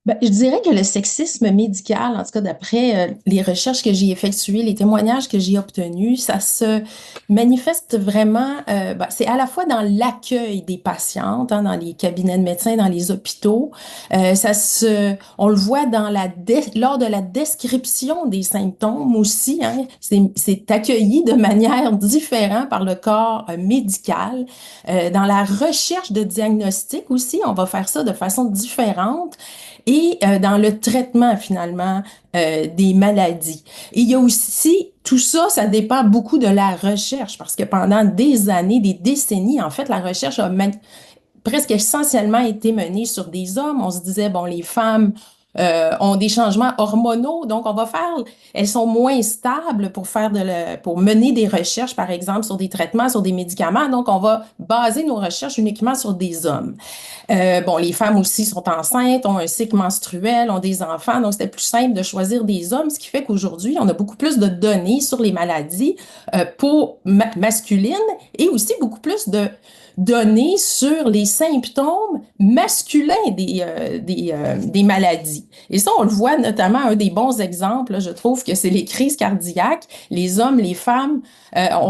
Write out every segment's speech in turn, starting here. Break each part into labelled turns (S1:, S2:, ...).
S1: Ben, je dirais que le sexisme médical, en tout cas d'après les recherches que j'ai effectuées, les témoignages que j'ai obtenus, ça se manifeste vraiment, ben, c'est à la fois dans l'accueil des patientes, hein, dans les cabinets de médecins, dans les hôpitaux. On le voit dans lors de la description des symptômes aussi, hein, c'est accueilli de manière différente par le corps médical. Dans la recherche de diagnostic aussi, on va faire ça de façon différente et dans le traitement finalement des maladies. Et il y a aussi, tout ça, ça dépend beaucoup de la recherche parce que pendant des années, des décennies, en fait, la recherche a presque essentiellement été menée sur des hommes. On se disait, bon, les femmes ont des changements hormonaux, donc elles sont moins stables pour pour mener des recherches, par exemple, sur des traitements, sur des médicaments. Donc, on va baser nos recherches uniquement sur des hommes. Bon, les femmes aussi sont enceintes, ont un cycle menstruel, ont des enfants, donc c'était plus simple de choisir des hommes, ce qui fait qu'aujourd'hui, on a beaucoup plus de données sur les maladies masculines et aussi beaucoup plus de données sur les symptômes masculins des maladies. Et ça, on le voit notamment, un des bons exemples, là, je trouve que c'est les crises cardiaques. Les hommes, les femmes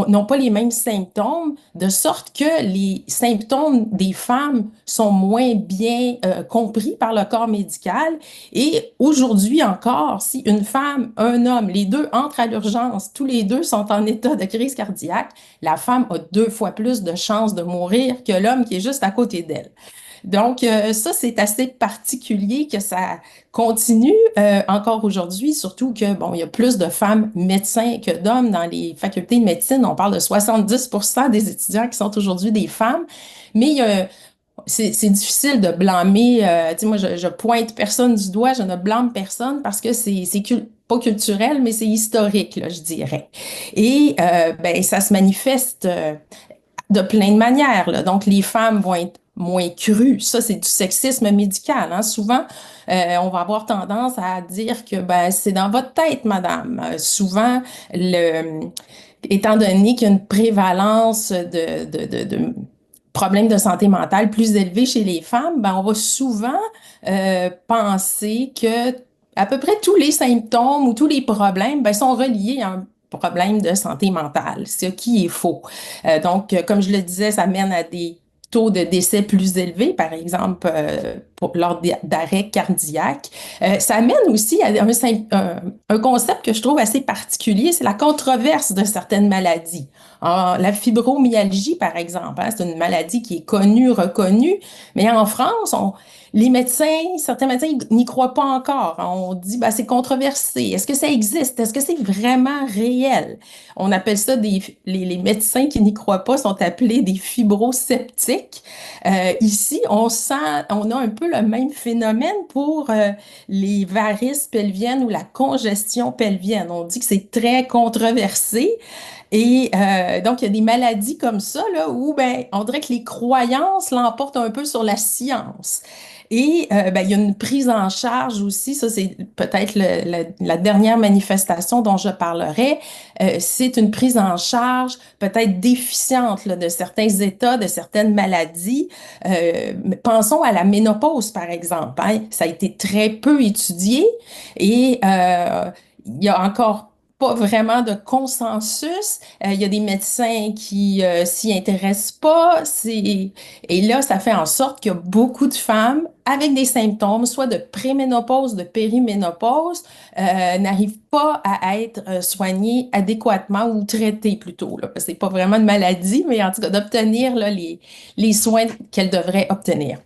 S1: n'ont pas les mêmes symptômes, de sorte que les symptômes des femmes sont moins bien compris par le corps médical. Et aujourd'hui encore, si une femme, un homme, les deux entrent à l'urgence, tous les deux sont en état de crise cardiaque, la femme a 2 fois plus de chances de mourir que l'homme qui est juste à côté d'elle. Donc, ça, c'est assez particulier que ça continue encore aujourd'hui, surtout que, bon, il y a plus de femmes médecins que d'hommes dans les facultés de médecine. On parle de 70% des étudiants qui sont aujourd'hui des femmes, mais c'est difficile de blâmer. Tu sais, moi, je pointe personne du doigt, je ne blâme personne parce que pas culturel, mais c'est historique, là, je dirais. Et ben, ça se manifeste de plein de manières, là. Donc, les femmes vont être moins crues. Ça, c'est du sexisme médical, hein. Souvent, on va avoir tendance à dire que ben, c'est dans votre tête, madame. Souvent, étant donné qu'il y a une prévalence de problèmes de santé mentale plus élevés chez les femmes, ben, on va souvent penser que à peu près tous les symptômes ou tous les problèmes ben, sont reliés à un problème de santé mentale, ce qui est faux. Comme je le disais, ça mène à des taux de décès plus élevés, par exemple, lors d'arrêt cardiaque. Ça mène aussi à un concept que je trouve assez particulier, c'est la controverse de certaines maladies. Alors, la fibromyalgie, par exemple, hein, c'est une maladie qui est connue, reconnue, mais en France, les médecins, certains médecins n'y croient pas encore. On dit, bah, c'est controversé. Est-ce que ça existe? Est-ce que c'est vraiment réel? On appelle ça les médecins qui n'y croient pas sont appelés des fibrosceptiques. Ici, on a un peu le même phénomène pour les varices pelviennes ou la congestion pelvienne. On dit que c'est très controversé. Et donc, il y a des maladies comme ça, là, où ben, on dirait que les croyances l'emportent un peu sur la science. Et ben, il y a une prise en charge aussi, ça c'est peut-être la dernière manifestation dont je parlerai. C'est une prise en charge peut-être déficiente là, de certains états, de certaines maladies. Pensons à la ménopause, par exemple, hein. Ça a été très peu étudié et il y a encore pas vraiment de consensus. Il y a des médecins qui s'y intéressent pas. Et là, ça fait en sorte que beaucoup de femmes avec des symptômes, soit de préménopause, de périménopause, n'arrivent pas à être soignées adéquatement ou traitées plutôt, là. C'est pas vraiment une maladie, mais en tout cas d'obtenir là, les soins qu'elles devraient obtenir.